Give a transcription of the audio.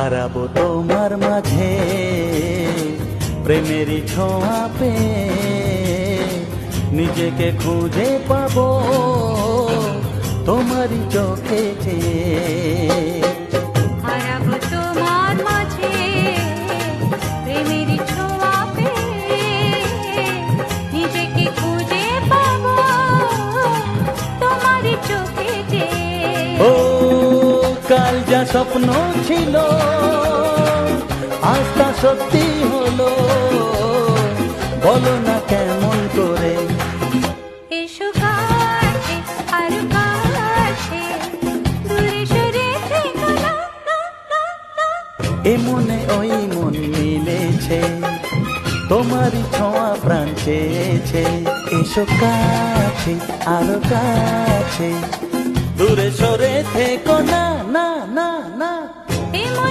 হারাবো তোমার মাঝে প্রেমেরই ছোঁয়া পেয়ে, নিজেকে খুঁজে পাবো তোমারই চোখে চেয়ে। হারাবো তোমার মাঝে প্রেমেরই ছোঁয়া পেয়ে, নিজেকে খুঁজে পাবো তোমারই চোখে চেয়ে। ও কাল যা স্বপ্ন ছিল আজ তা সত্যি হলো, বলো না কেমন করে। এসো কাছে আরো কাছে, দূরে সরে থেকো না, না, না, না। এ মনে ওই মন মিলেছে, তোমারই ছোঁয়া প্রাণ চেয়েছে। এসো কাছে আরো কাছে, দূরে সরে থেকো না, না, না, না। এ মন